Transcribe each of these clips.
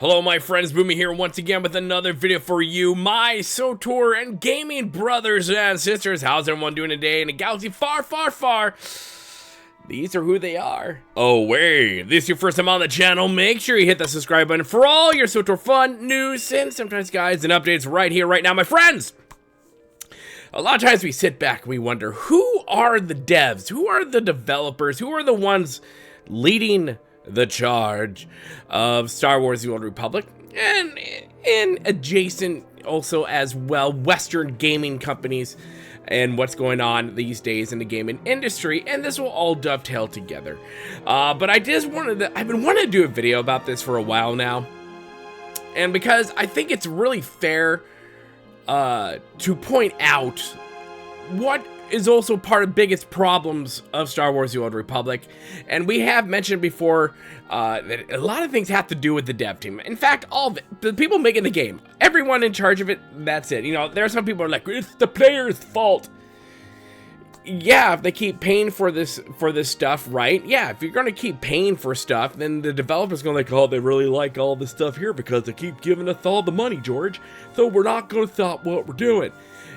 Hello my friends, Boomy here once again with another video for you, my SWTOR and gaming brothers and sisters. How's everyone doing today in a galaxy far, far, far? These are who they are. Oh wait, this is your first time on the channel, make sure you hit that subscribe button for all your SWTOR fun, news, and sometimes guides and updates right here, right now, my friends. A lot of times we sit back and we wonder, who are the devs? Who are the developers? Who are the ones leading the charge of Star Wars: The Old Republic and adjacent also as well Western gaming companies and what's going on these days in the gaming industry, and this will all dovetail together. But I've been wanting to do a video about this for a while now, and because I think it's really fair to point out what is also part of the biggest problems of Star Wars: The Old Republic. And we have mentioned before that a lot of things have to do with the dev team. In fact, all of it, the people making the game, everyone in charge of it, that's it. You know, there are some people who are like, it's the player's fault. Yeah, if they keep paying for this stuff, right? Yeah, if you're going to keep paying for stuff, then the developer's going to like, oh, they really like all this stuff here because they keep giving us all the money, George. So we're not going to stop what we're doing.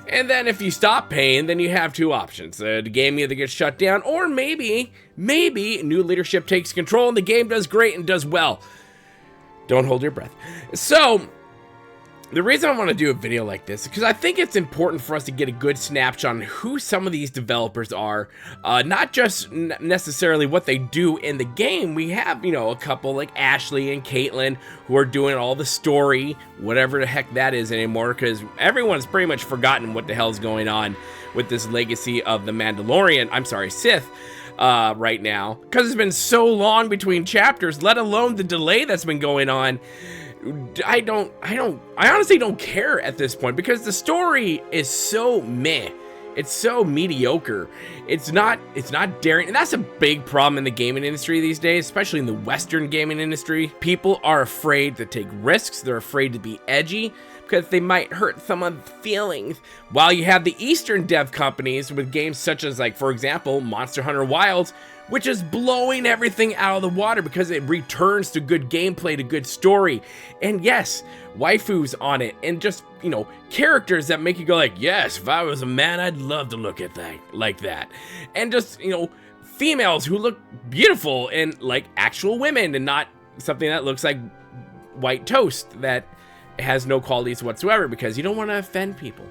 And then if you stop paying, then you have two options. The game either gets shut down, or maybe new leadership takes control and the game does great and does well. Don't hold your breath. So, the reason I want to do a video like this is because I think it's important for us to get a good snapshot on who some of these developers are. Not just necessarily what they do in the game. We have, you know, a couple like Ashley and Caitlin who are doing all the story, whatever the heck that is anymore, because everyone's pretty much forgotten what the hell's going on with this legacy of the Mandalorian, I'm sorry, Sith, right now. Because it's been so long between chapters, let alone the delay that's been going on. I honestly don't care at this point because the story is so meh. It's so mediocre. It's not daring, and that's a big problem in the gaming industry these days, especially in the Western gaming industry. People are afraid to take risks. They're afraid to be edgy because they might hurt someone's feelings. While you have the Eastern dev companies with games such as, like, for example, Monster Hunter Wilds, which is blowing everything out of the water because it returns to good gameplay, to good story. And yes, waifus on it, and just, you know, characters that make you go like, yes, if I was a man, I'd love to look at that, like that. And just, you know, females who look beautiful and like actual women and not something that looks like white toast that has no qualities whatsoever, because you don't want to offend people.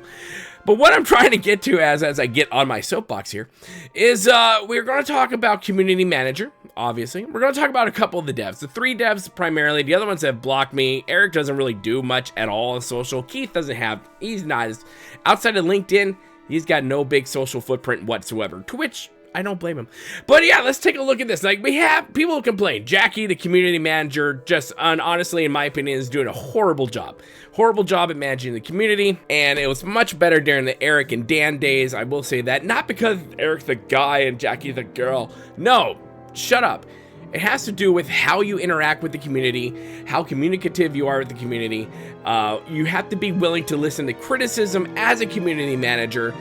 But what I'm trying to get to as I get on my soapbox here is we're going to talk about community manager, obviously. We're going to talk about a couple of the devs. The three devs primarily. The other ones have blocked me. Eric doesn't really do much at all on social. Keith doesn't have, he's not as, outside of LinkedIn, he's got no big social footprint whatsoever. Twitch, I don't blame him. But yeah, let's take a look at this. Like, we have people who complain. Jackie, the community manager, just honestly, in my opinion, is doing a horrible job. Horrible job at managing the community, and it was much better during the Eric and Dan days, I will say that. Not because Eric's the guy and Jackie's the girl. No, shut up. It has to do with how you interact with the community, how communicative you are with the community. You have to be willing to listen to criticism as a community manager.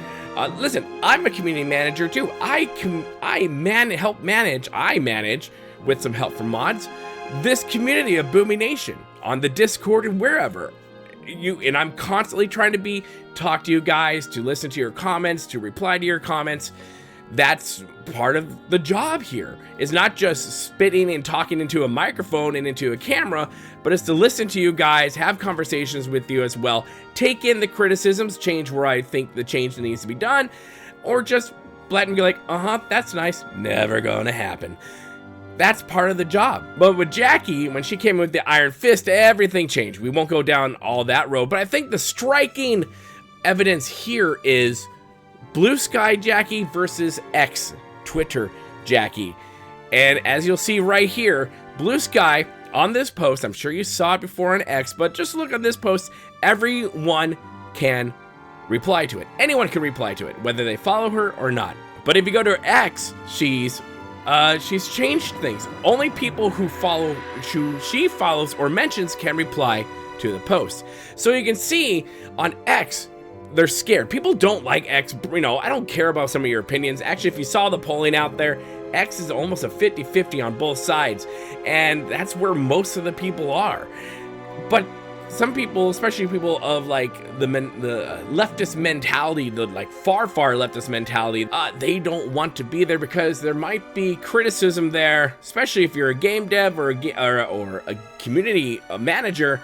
Listen, I'm a community manager too. I manage with some help from mods this community of Boomy Nation on the Discord and wherever. And I'm constantly trying to talk to you guys, to listen to your comments, to reply to your comments. That's part of the job here. It's not just spitting and talking into a microphone and into a camera, but it's to listen to you guys, have conversations with you as well, take in the criticisms, change where I think the change needs to be done, or just let and be like, that's nice, never gonna happen. That's part of the job. But with Jackie, when she came with the Iron Fist, everything changed. We won't go down all that road, but I think the striking evidence here is Blue Sky Jackie versus X Twitter Jackie. And as you'll see right here, Blue Sky on this post, I'm sure you saw it before on X, but just look at this post, everyone can reply to it. Anyone can reply to it, whether they follow her or not. But if you go to her X, she's changed things. Only people who she follows or mentions can reply to the post. So you can see on X, they're scared. People don't like X. You know, I don't care about some of your opinions. Actually, if you saw the polling out there, X is almost a 50-50 on both sides, and that's where most of the people are. But some people, especially people of like the leftist mentality, the like far leftist mentality, they don't want to be there because there might be criticism there, especially if you're a game dev or a community manager.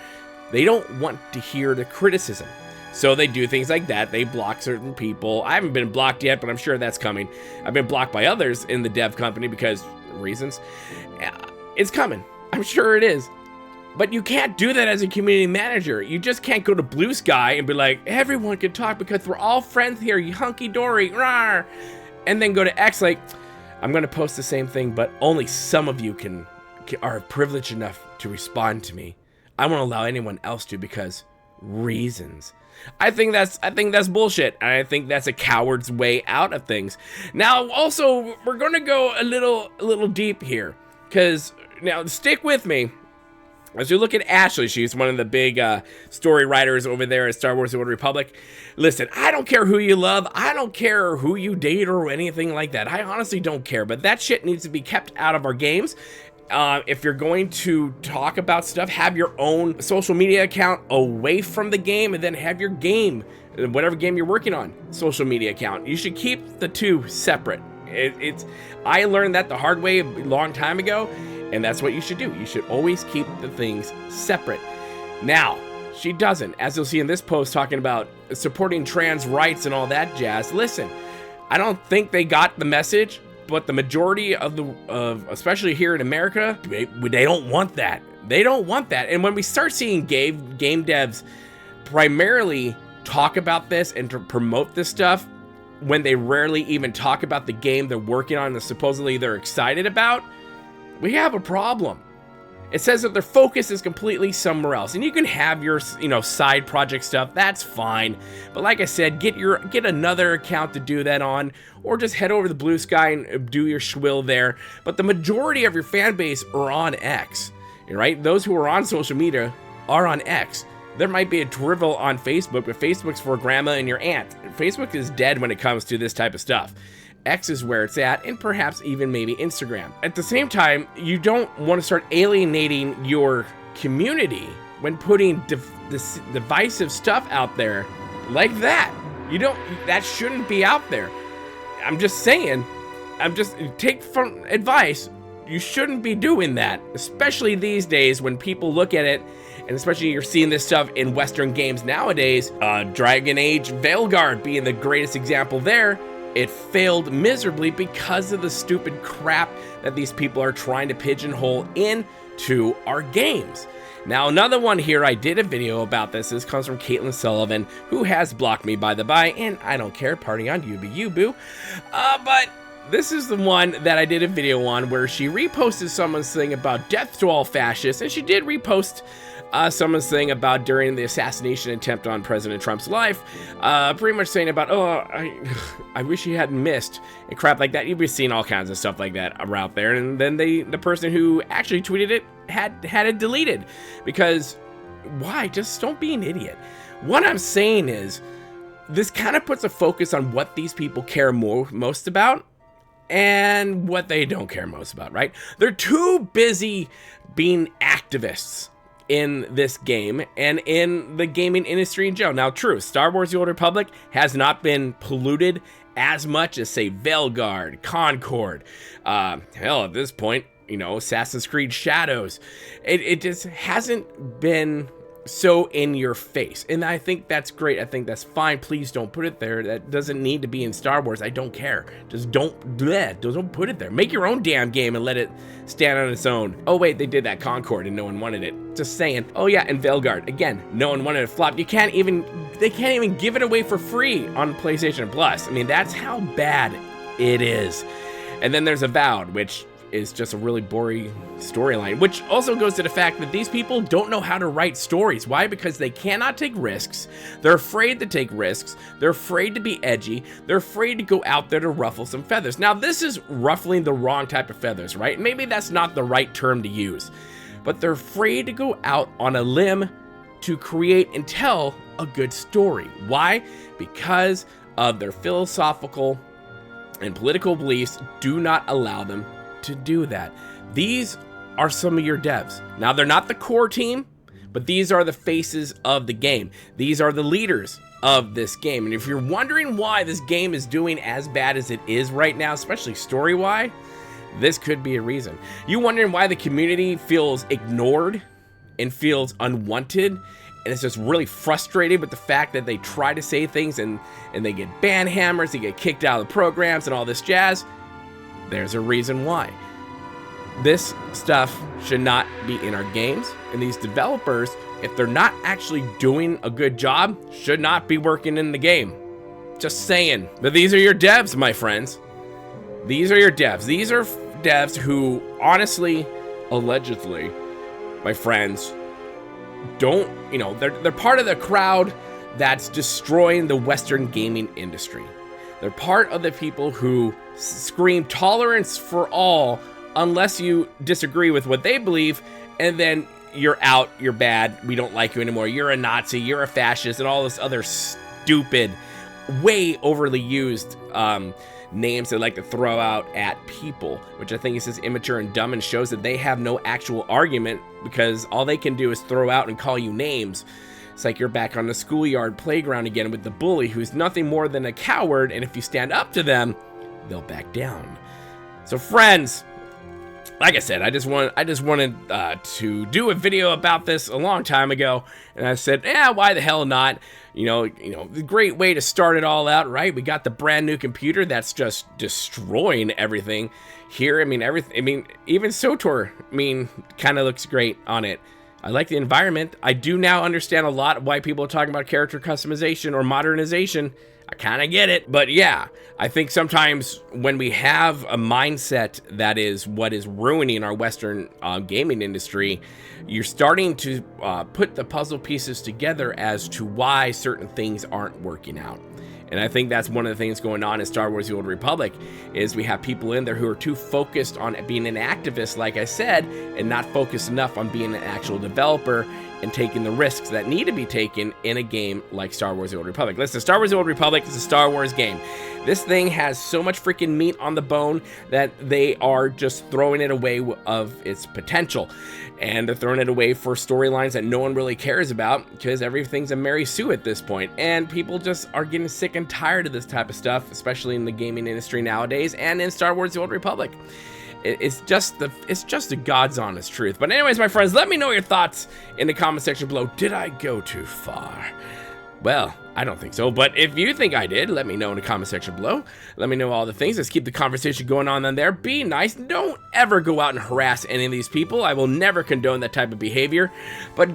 They don't want to hear the criticism. So they do things like that. They block certain people. I haven't been blocked yet, but I'm sure that's coming. I've been blocked by others in the dev company because reasons. It's coming. I'm sure it is. But you can't do that as a community manager. You just can't go to Blue Sky and be like, everyone can talk because we're all friends here, you hunky-dory, rawr. And then go to X like, I'm going to post the same thing, but only some of you are privileged enough to respond to me. I won't allow anyone else to because reasons. I think that's bullshit. And I think that's a coward's way out of things. Now, also, we're going to go a little deep here, because now stick with me. As you look at Ashley, she's one of the big story writers over there at Star Wars: The Old Republic. Listen, I don't care who you love. I don't care who you date or anything like that. I honestly don't care. But that shit needs to be kept out of our games. If you're going to talk about stuff, have your own social media account away from the game, and then have your game, whatever game you're working on, social media account. You should keep the two separate. I learned that the hard way a long time ago, and that's what you should do. You should always keep the things separate. Now, she doesn't, as you'll see in this post talking about supporting trans rights and all that jazz. Listen, I don't think they got the message. But the majority of especially here in America, they don't want that. They don't want that. And when we start seeing game devs primarily talk about this and to promote this stuff, when they rarely even talk about the game they're working on and supposedly they're excited about, we have a problem. It says that their focus is completely somewhere else. And you can have your, side project stuff. That's fine. But like I said, get another account to do that on, or just head over to Blue Sky and do your schwill there. But the majority of your fan base are on X, right? Those who are on social media are on X. There might be a drivel on Facebook, but Facebook's for grandma and your aunt. Facebook is dead when it comes to this type of stuff. X is where it's at, and perhaps even maybe Instagram. At the same time, you don't want to start alienating your community when putting this divisive stuff out there like that. That shouldn't be out there. I'm just saying, take from advice. You shouldn't be doing that, especially these days when people look at it, and especially you're seeing this stuff in Western games nowadays. Dragon Age Veilguard being the greatest example there. It failed miserably because of the stupid crap that these people are trying to pigeonhole into our games. Now, another one here, I did a video about this. This comes from Caitlin Sullivan, who has blocked me by the by, and I don't care, party on, you be you, boo. But this is the one that I did a video on where she reposted someone's thing about death to all fascists, and she did repost someone's thing about during the assassination attempt on President Trump's life, pretty much saying about, I wish he hadn't missed, and crap like that. You've been seeing all kinds of stuff like that around there, and then the person who actually tweeted it had it deleted, because why? Just don't be an idiot. What I'm saying is, this kind of puts a focus on what these people care most about, and what they don't care most about, right? They're too busy being activists in this game and in the gaming industry in general. Now, true, Star Wars: The Old Republic has not been polluted as much as, say, Veilguard, Concord, hell, at this point, Assassin's Creed Shadows. It just hasn't been so in your face, and I think that's great. I think that's fine. Please don't put it there. That doesn't need to be in Star Wars. I don't care. Just don't put it there. Make your own damn game and let it stand on its own. Oh wait, they did that Concord and no one wanted it. Just saying. Oh yeah, and Veilguard, again, no one wanted it flop. They can't even give it away for free on PlayStation Plus. I mean, that's how bad it is. And then there's Avowed, which is just a really boring storyline, which also goes to the fact that these people don't know how to write stories. Why? Because they cannot take risks. They're afraid to take risks. They're afraid to be edgy. They're afraid to go out there to ruffle some feathers. Now, this is ruffling the wrong type of feathers, right? Maybe that's not the right term to use, but they're afraid to go out on a limb to create and tell a good story. Why? Because of their philosophical and political beliefs do not allow them to do that. These are some of your devs. Now, they're not the core team, but these are the faces of the game. These are the leaders of this game. And if you're wondering why this game is doing as bad as it is right now, especially story-wise, this could be a reason. You wondering why the community feels ignored and feels unwanted, and it's just really frustrated with the fact that they try to say things and they get ban hammers, they get kicked out of the programs and all this jazz. There's a reason why. This stuff should not be in our games, and these developers, if they're not actually doing a good job, should not be working in the game. Just saying. But these are your devs, my friends. These are your devs. These are devs who, honestly, allegedly, my friends, don't, you know, they're part of the crowd that's destroying the Western gaming industry. They're part of the people who scream tolerance for all unless you disagree with what they believe, and then you're out, you're bad, we don't like you anymore, you're a Nazi, you're a fascist, and all this other stupid, way overly used names they like to throw out at people, which I think is just immature and dumb and shows that they have no actual argument, because all they can do is throw out and call you names. It's like you're back on the schoolyard playground again with the bully who's nothing more than a coward, and if you stand up to them, they'll back down. So friends, like I said, I just wanted to do a video about this a long time ago, and I said, why the hell not? You know, the great way to start it all out, right? We got the brand new computer that's just destroying everything here. I mean, even SWTOR, kind of looks great on it. I like the environment. I do now understand a lot of why people are talking about character customization or modernization. I kind of get it, but yeah, I think sometimes when we have a mindset that is what is ruining our Western gaming industry, you're starting to put the puzzle pieces together as to why certain things aren't working out. And I think that's one of the things going on in Star Wars: The Old Republic, is we have people in there who are too focused on being an activist, like I said, and not focused enough on being an actual developer and taking the risks that need to be taken in a game like Star Wars: The Old Republic. Listen, Star Wars: The Old Republic is a Star Wars game. This thing has so much freaking meat on the bone that they are just throwing it away of its potential. And they're throwing it away for storylines that no one really cares about, because everything's a Mary Sue at this point. And people just are getting sick and tired of this type of stuff, especially in the gaming industry nowadays and in Star Wars: The Old Republic. It's just the God's honest truth. But anyways, my friends, let me know your thoughts in the comment section below. Did I go too far? Well, I don't think so, but if you think I did, let me know in the comment section below. Let me know all the things. Let's keep the conversation going on there. Be nice. Don't ever go out and harass any of these people. I will never condone that type of behavior. But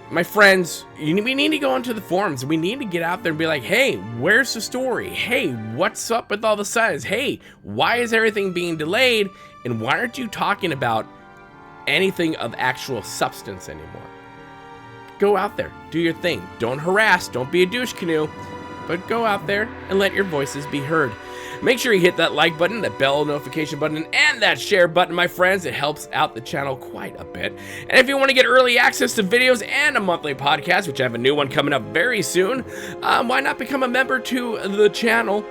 my friends, we need to go into the forums. We need to get out there and be like, hey, where's the story? Hey, what's up with all the signs? Hey, why is everything being delayed? And why aren't you talking about anything of actual substance anymore? Go out there, do your thing. Don't harass, don't be a douche canoe, but go out there and let your voices be heard. Make sure you hit that like button, that bell notification button, and that share button, my friends. It helps out the channel quite a bit. And if you want to get early access to videos and a monthly podcast, which I have a new one coming up very soon, why not become a member to the channel?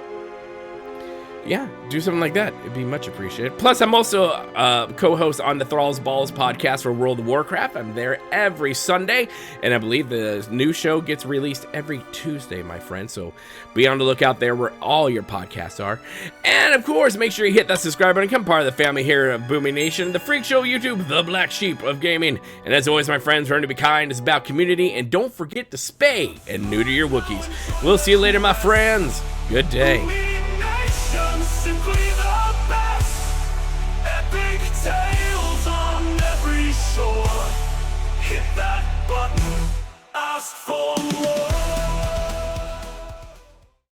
Yeah, do something like that. It'd be much appreciated. Plus, I'm also co-host on the Thrall's Balls podcast for World of Warcraft. I'm there every Sunday, and I believe the new show gets released every Tuesday, my friend. So be on the lookout there where all your podcasts are. And of course, make sure you hit that subscribe button. Become part of the family here at Boomy Nation, the Freak Show YouTube, the black sheep of gaming. And as always, my friends, learn to be kind. It's about community, and don't forget to spay and neuter your Wookiees. We'll see you later, my friends. Good day.